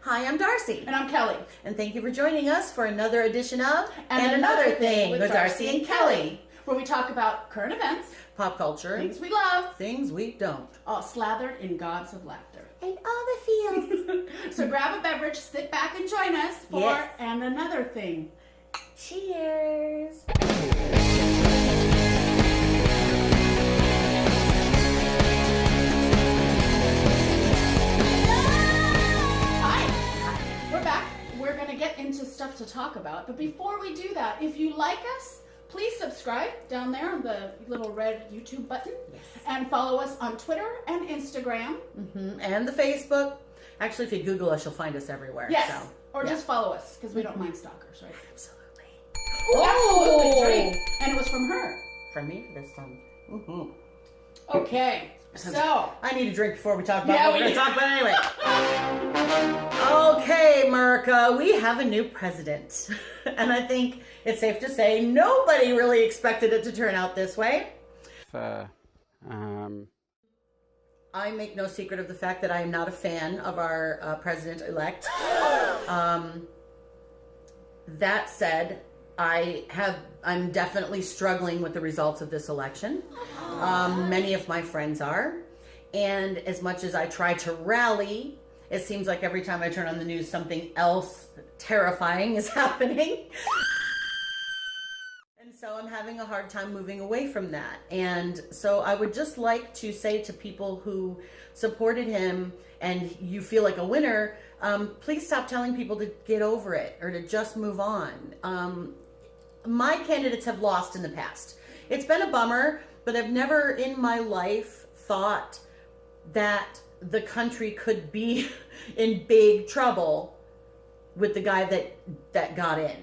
Hi, I'm Darcy. And I'm Kelly. And thank you for joining us for another edition of And Another Thing with Darcy and Kelly. Where we talk about current events, Pop culture, things we love, things we don't. all slathered in gobs of laughter. And all the feels. So grab a beverage, sit back and join us for Yes. And Another Thing. Cheers. We're going to get into stuff to talk about, but before we do that, if you like us, please subscribe down there on the little red YouTube button, and follow us on Twitter and Instagram. And the Facebook. Actually, if you Google us, you'll find us everywhere. Yes, so, or just follow us, because we don't mind stalkers, right? Absolutely. Oh, absolutely, drink. And it was from her. From me this time. Okay, so. I need a drink before we talk about Yeah, what we're going to talk about anyway. Okay, America, we have a new president. And I think it's safe to say nobody really expected it to turn out this way. I make no secret of the fact that I am not a fan of our president-elect. That said, I'm definitely struggling with the results of this election. Many of my friends are. And as much as I try to rally, it seems like every time I turn on the news, something else terrifying is happening. And so I'm having a hard time moving away from that. And so I would just like to say to people who supported him and you feel like a winner, please stop telling people to get over it or to just move on. My candidates have lost in the past. It's been a bummer, but I've never in my life thought that the country could be in big trouble with the guy that got in.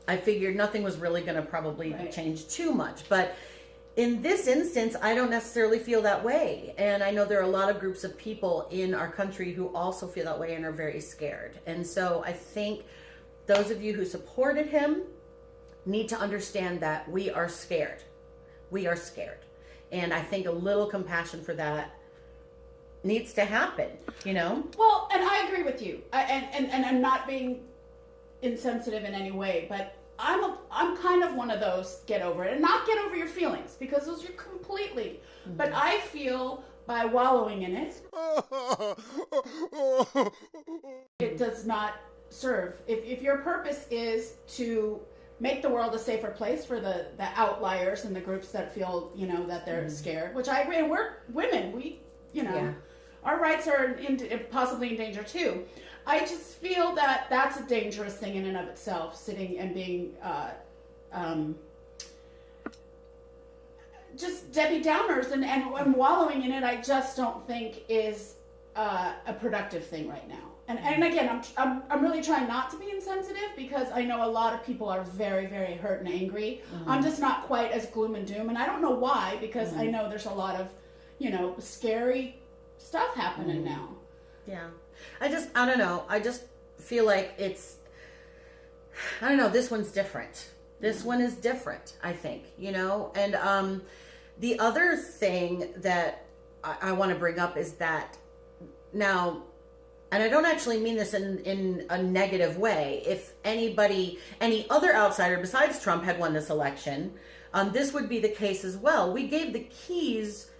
I figured nothing was really going to probably change too much. But in this instance, I don't necessarily feel that way. And I know there are a lot of groups of people in our country who also feel that way and are very scared. And so I think those of you who supported him need to understand that we are scared. We are scared. And I think a little compassion for that needs to happen, you know? Well, and I agree with you. And I'm not being insensitive in any way, but I'm kind of one of those get over it. And not get over your feelings, because those are completely. But I feel by wallowing in it, it does not serve. If your purpose is to make the world a safer place for the outliers and the groups that feel, that they're scared, which I agree. And we're women. We, our rights are possibly in danger too. I just feel that that's a dangerous thing in and of itself, sitting and being just Debbie Downers and wallowing in it. I just don't think is a productive thing right now. And again, I'm really trying not to be insensitive, because I know a lot of people are very, very hurt and angry. I'm just not quite as gloom and doom, and I don't know why, because I know there's a lot of, scary stuff happening now. Yeah. I don't know. I just feel like I don't know, this one's different. This one is different, I think, And the other thing that I want to bring up is that now, and I don't actually mean this in a negative way, if any other outsider besides Trump had won this election, this would be the case as well. We gave the keys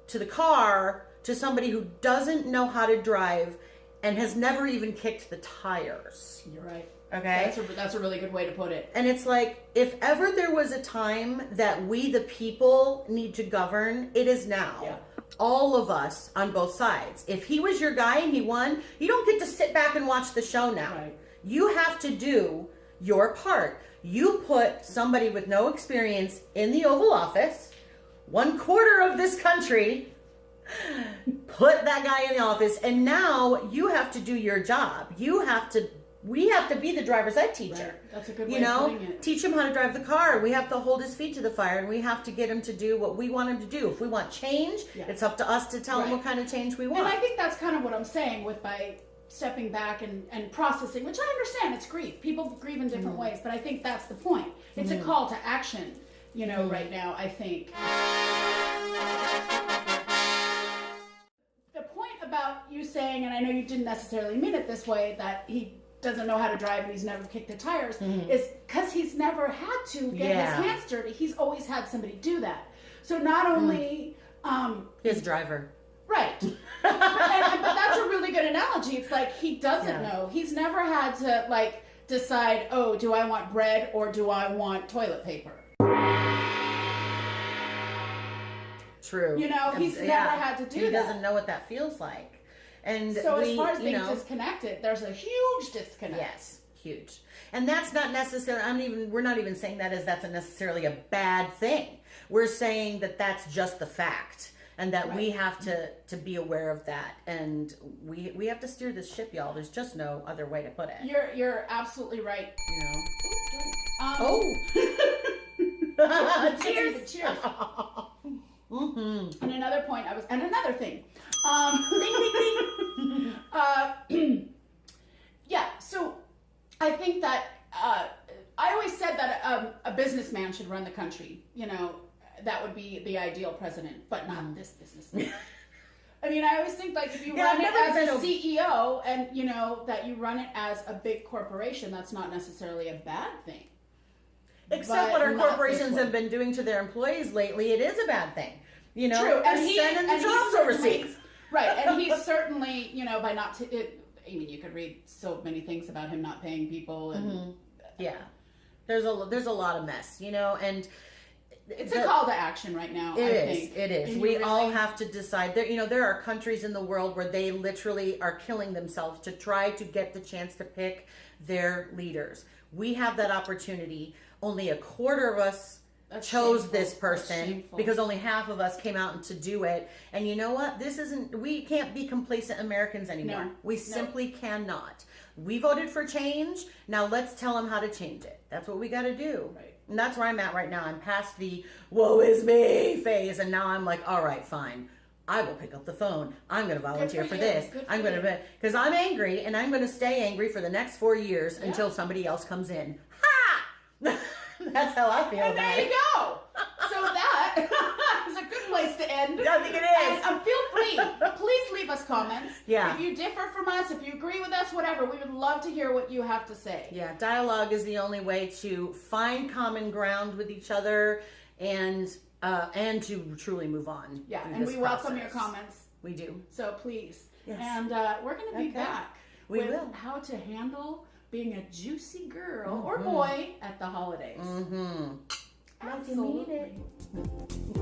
to the car to somebody who doesn't know how to drive and has never even kicked the tires. You're right. Okay? That's a really good way to put it. And it's like, if ever there was a time that we, the people, need to govern, it is now. Yeah. All of us on both sides. If he was your guy and he won, you don't get to sit back and watch the show now. Right. You have to do your part. You put somebody with no experience in the Oval Office, 1/4 of this country, put that guy in the office, and now you have to do your job. We have to be the driver's ed teacher. Right. That's a good way of putting it. Teach him how to drive the car. We have to hold his feet to the fire, and we have to get him to do what we want him to do. If we want change, it's up to us to tell him what kind of change we want. And I think that's kind of what I'm saying by stepping back and processing, which I understand, it's grief. People grieve in different ways, but I think that's the point. It's a call to action, right now, I think. The point about, you saying, and I know you didn't necessarily mean it this way, that he doesn't know how to drive and he's never kicked the tires, is because he's never had to get his hands dirty. He's always had somebody do that. So not only his driver. Right. but that's a really good analogy. It's like he doesn't know. He's never had to like decide, oh, do I want bread or do I want toilet paper? True. You know, he's never had to do that. He doesn't know what that feels like. And so as far as being disconnected, there's a huge disconnect. Yes, huge. And that's not necessarily, we're not even saying that as that's necessarily a bad thing. We're saying that that's just the fact. And that we have to be aware of that. And we have to steer this ship, y'all. There's just no other way to put it. You're absolutely right. You know? Cheers. Cheers. And another point, another thing. Yeah, so I think that I always said that a businessman should run the country. You know, that would be the ideal president, but not this businessman. I mean, I always think like if you run it as a CEO and you know that you run it as a big corporation, that's not necessarily a bad thing. Except what our corporations have been doing to their employees lately, it is a bad thing. You know, true. And he's sending the jobs overseas. Right, and he's certainly, you know, by not, I mean, you could read so many things about him not paying people, and yeah, there's a lot of mess, you know, and it's a call to action right now. It is. We all have to decide. There, you know, there are countries in the world where they literally are killing themselves to try to get the chance to pick their leaders. We have that opportunity. Only a quarter of us chose this person because only half of us came out to do it. And you know what? We can't be complacent Americans anymore. We simply cannot. We voted for change. Now let's tell them how to change it. That's what we got to do. Right. And that's where I'm at right now. I'm past the woe is me phase. And now I'm like, all right, fine. I will pick up the phone. I'm going to volunteer for this. I'm going to, because I'm angry and I'm going to stay angry for the next 4 years until somebody else comes in. Ha! That's how I feel. And there you go. So that is a good place to end. I think it is. And feel free. Please leave us comments. Yeah. If you differ from us, if you agree with us, whatever, we would love to hear what you have to say. Yeah, dialogue is the only way to find common ground with each other and to truly move on. Yeah, and we welcome your comments. We do. So please. Yes. And we're going to be back with how to handle being a juicy girl or boy at the holidays. Absolutely. Like you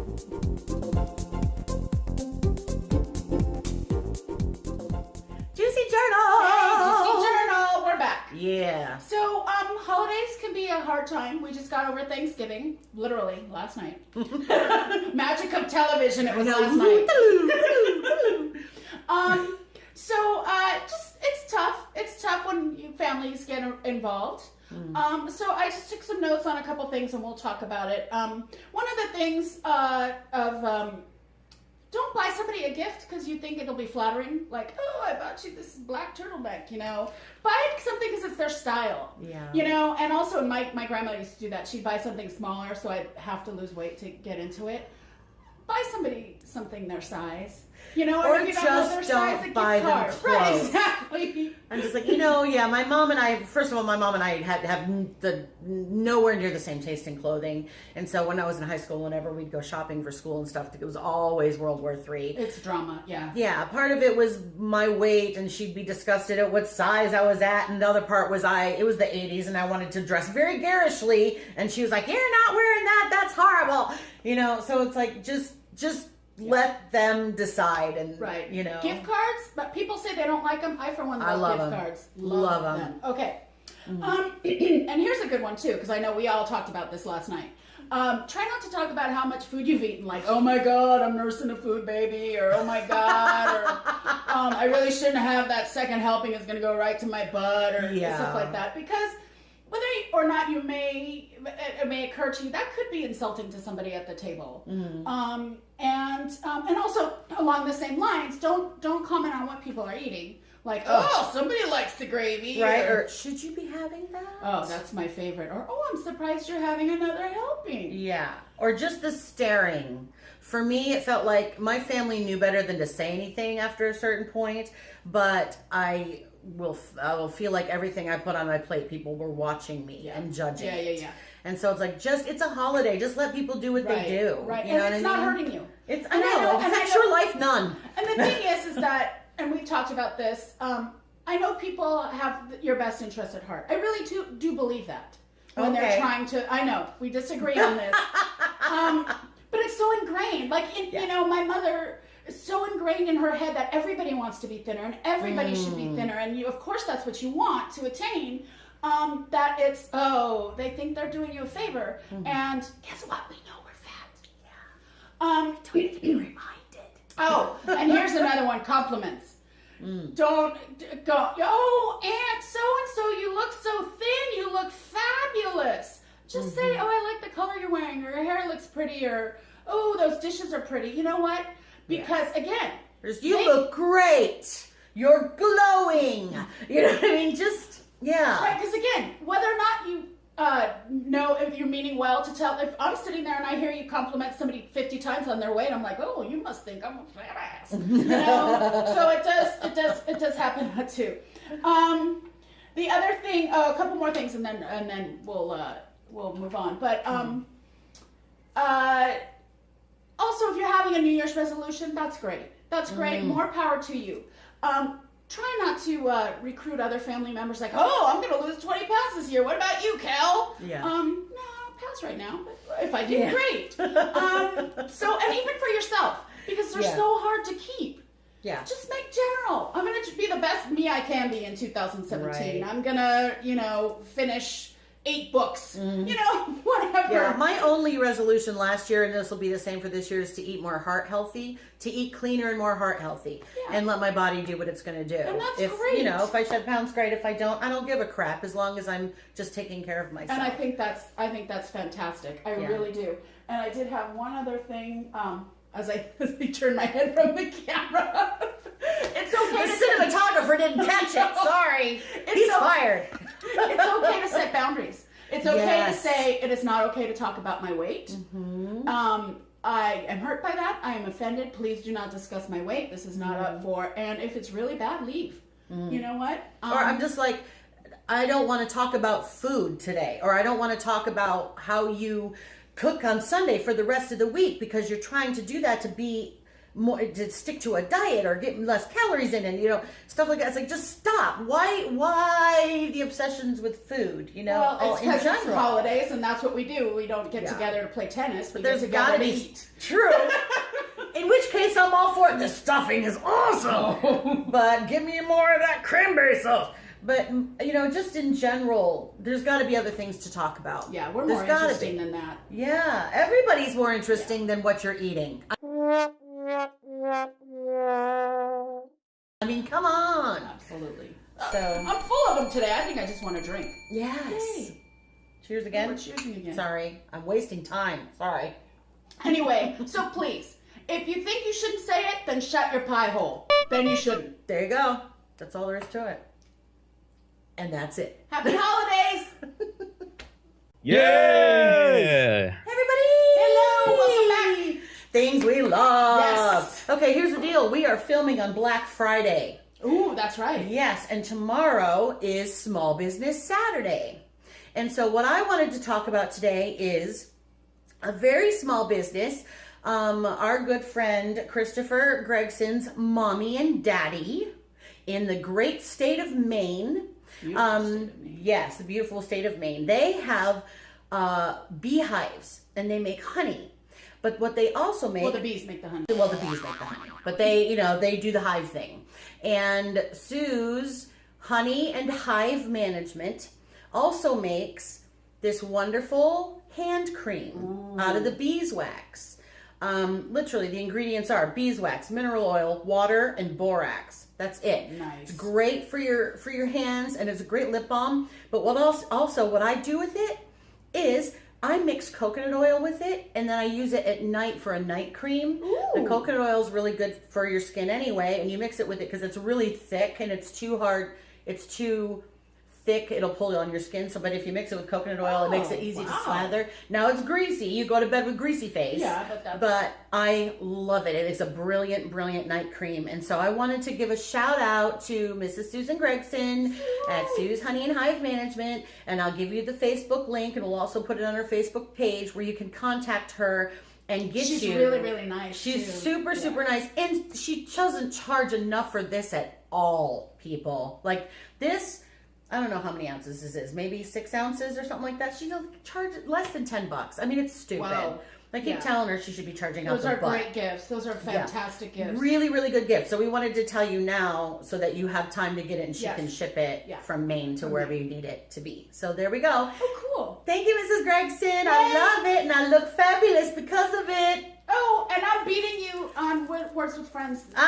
Juicy Journal! Hey, Juicy Journal! We're back. Yeah. So, holidays can be a hard time. We just got over Thanksgiving, literally, last night. Magic of television, it was last night. So, it's tough. It's tough when families get involved. So I just took some notes on a couple things and we'll talk about it. One of the things don't buy somebody a gift because you think it'll be flattering. Like, oh, I bought you this black turtleneck, you know. Buy something because it's their style. Yeah. You know, and also my grandma used to do that. She'd buy something smaller so I'd have to lose weight to get into it. Buy somebody something their size. You know, or if you just don't know their size, don't buy them clothes. Right, exactly. I'm just like, my mom and I, first of all, had have nowhere near the same taste in clothing. And so when I was in high school, whenever we'd go shopping for school and stuff, it was always World War III. It's drama, yeah. Yeah, part of it was my weight and she'd be disgusted at what size I was at. And the other part was it was the 80s and I wanted to dress very garishly. And she was like, you're not wearing that. That's horrible. You know, so it's like, just let them decide, and gift cards. But people say they don't like them. I for one love gift cards. Love them. Okay. And here's a good one too, because I know we all talked about this last night. Try not to talk about how much food you've eaten, like, oh my God, I'm nursing a food baby, or oh my God, or I really shouldn't have that second helping, it's going to go right to my butt, or stuff like that, because whether or not it may occur to you, that could be insulting to somebody at the table. And also along the same lines, don't comment on what people are eating. Like, oh, somebody likes the gravy. Right, or should you be having that? Oh, that's my favorite. Or, oh, I'm surprised you're having another helping. Yeah, or just the staring. For me, it felt like my family knew better than to say anything after a certain point, but I will feel like everything I put on my plate, people were watching me and judging it. And so it's like, it's a holiday. Just let people do what they do. Right. You know and it's what I not mean? hurting you. I know. It affects your life none. And the thing is that, and we've talked about this, I know people have your best interest at heart. I really do believe that. When they're trying to, I know, we disagree on this. But it's so ingrained. Like, you know, my mother is so ingrained in her head that everybody wants to be thinner and everybody should be thinner. And you, of course, that's what you want to attain. That it's, they think they're doing you a favor. And guess what? We know we're fat. Do we need to be reminded? Oh, and here's another one, compliments. Don't go, Aunt so-and-so, you look so thin, you look fabulous. Just say, I like the color you're wearing, or your hair looks pretty, or, those dishes are pretty. You know what? Because, again, you look great. You're glowing. You know what I mean? Right, because, again, whether or not you know if you're meaning well to tell, if I'm sitting there and I hear you compliment somebody 50 times on their weight, I'm like, you must think I'm a fat ass. You know? So it does happen too. The other thing, a couple more things, and then we'll move on. But also, if you're having a New Year's resolution, that's great. That's great. More power to you. Try not to recruit other family members like, I'm going to lose 20 pounds this year. What about you, Cal? Yeah. No, I'll pass right now. But if I did, great. And even for yourself, because they're so hard to keep. Yeah. Just make general. I'm going to be the best me I can be in 2017. Right. I'm going to, finish 8 books, whatever. Yeah, my only resolution last year, and this will be the same for this year, is to eat more heart healthy, to eat cleaner and more heart healthy, and let my body do what it's going to do. And that's great. If I shed pounds, great. If I don't give a crap, as long as I'm just taking care of myself. And I think that's fantastic. I really do. And I did have one other thing, as I turn my head from the camera. It's okay. The cinematographer didn't catch it. Sorry. He's fired. It's okay to set boundaries. It's okay to say it is not okay to talk about my weight. I am hurt by that. I am offended. Please do not discuss my weight. This is not up for. And if it's really bad, leave. You know what? Or I'm just like, I don't want to talk about food today, or I don't want to talk about how you cook on Sunday for the rest of the week, because you're trying to do that to be more, to stick to a diet or get less calories in, and stuff like that. It's like, just stop. Why the obsessions with food? Well, it's because it's holidays, and that's what we do. We don't get together to play tennis. But there's got to be eat. True. In which case, I'm all for it. The stuffing is awesome, but give me more of that cranberry sauce. But, just in general, there's got to be other things to talk about. Yeah, we're more interesting than that. Yeah, everybody's more interesting than what you're eating. I mean, come on. Absolutely. So I'm full of them today. I think I just want to drink. Yes. Yay. Cheers again? We're cheersing again. Sorry, I'm wasting time. Sorry. Anyway, so please, if you think you shouldn't say it, then shut your pie hole. Then you shouldn't. There you go. That's all there is to it. And that's it. Happy holidays! Yay! Everybody! Hello! Welcome back! Things we love. Yes. Okay, here's the deal. We are filming on Black Friday. Ooh, that's right. Yes, and tomorrow is Small Business Saturday. And so what I wanted to talk about today is a very small business. Our good friend Christopher Gregson's mommy and daddy in the great state of Maine. Beautiful state of Maine. Yes, the beautiful state of Maine. They have beehives, and they make honey. But what they also make... Well, the bees make the honey. Well, the bees make the honey. But they, they do the hive thing. And Sue's Honey and Hive Management also makes this wonderful hand cream out of the beeswax. Literally, the ingredients are beeswax, mineral oil, water, and borax. That's it. Nice. It's great for your hands, and it's a great lip balm. But what I do with it is I mix coconut oil with it, and then I use it at night for a night cream. Ooh. The coconut oil is really good for your skin anyway, and you mix it with it because it's really thick and it's too hard. It's too thick, it'll pull on your skin. So, but if you mix it with coconut oil, it makes it easy to wow. slather. Now it's greasy. You go to bed with greasy face. Yeah, but that's... But I love it. It is a brilliant, brilliant night cream. And so I wanted to give a shout out to Mrs. Susan Gregson at Sue's Honey and Hive Management. And I'll give you the Facebook link, and we'll also put it on our Facebook page where you can contact her and get She's you. really, really nice. She's too. super, super nice. And she doesn't charge enough for this at all, people. Like this, I don't know how many ounces this is. Maybe 6 ounces or something like that. She don't charge less than $10. I mean, it's stupid. Wow. I keep telling her she should be charging out Those the are butt. great gifts. Those are fantastic gifts. Really, really good gifts. So we wanted to tell you now so that you have time to get it and she Yes. can ship it Yeah. from Maine to wherever you need it to be. So there we go. Oh, cool. Thank you, Mrs. Gregson. I love it, and I look fabulous because of it. Oh, and I'm beating you on Words with Friends today.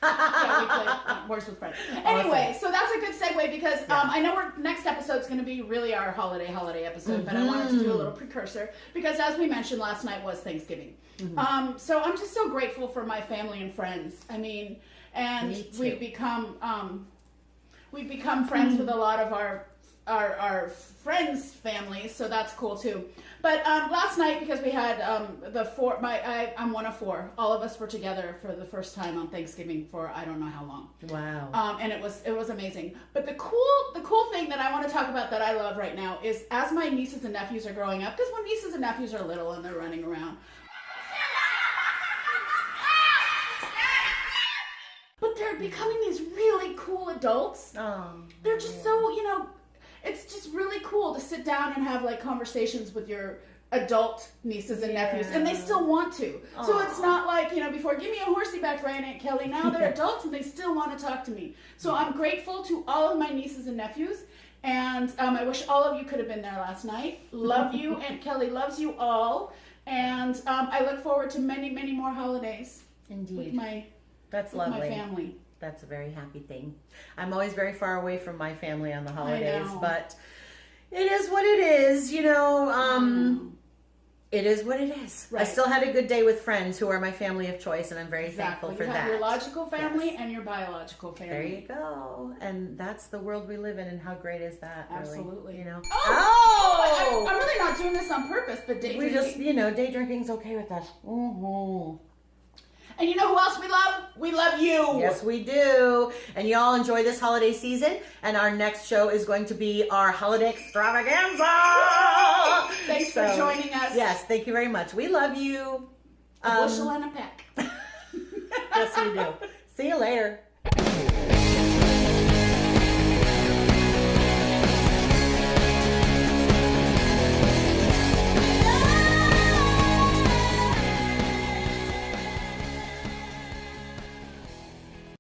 Yeah, we played Words with Friends. Anyway, so that's a good segue because I know our next episode's going to be really our holiday episode, but I wanted to do a little precursor because, as we mentioned, last night was Thanksgiving. So I'm just so grateful for my family and friends. I mean, and we've become friends with a lot of our friends' families, so that's cool too. But last night, because we had I'm one of four. All of us were together for the first time on Thanksgiving for I don't know how long. Wow. And it was amazing. But the cool thing that I want to talk about that I love right now is as my nieces and nephews are growing up, because when nieces and nephews are little and they're running around, but they're becoming these really cool adults. They're just so, it's just really cool to sit down and have like conversations with your adult nieces and nephews, and they still want to. So it's not like, before, give me a horsey back, Ryan, Aunt Kelly. Now they're adults and they still want to talk to me. So I'm grateful to all of my nieces and nephews, and I wish all of you could have been there last night. Love you. Aunt Kelly loves you all, and I look forward to many, many more holidays. Indeed. With lovely. my family. That's a very happy thing. I'm always very far away from my family on the holidays, but it is what it is, It is what it is. Right. I still had a good day with friends who are my family of choice, and I'm very thankful for you have that. your logical family and your biological family. There you go. And that's the world we live in, and how great is that? Really? Absolutely. Oh! I'm really not doing this on purpose, but day We drinking. just, day drinking's okay with us. Mm-hmm. And you know who else we love? We love you. Yes, we do. And y'all enjoy this holiday season. And our next show is going to be our holiday extravaganza. Thanks for joining us. Yes, thank you very much. We love you. A bushel and a peck. Yes, we do. See you later.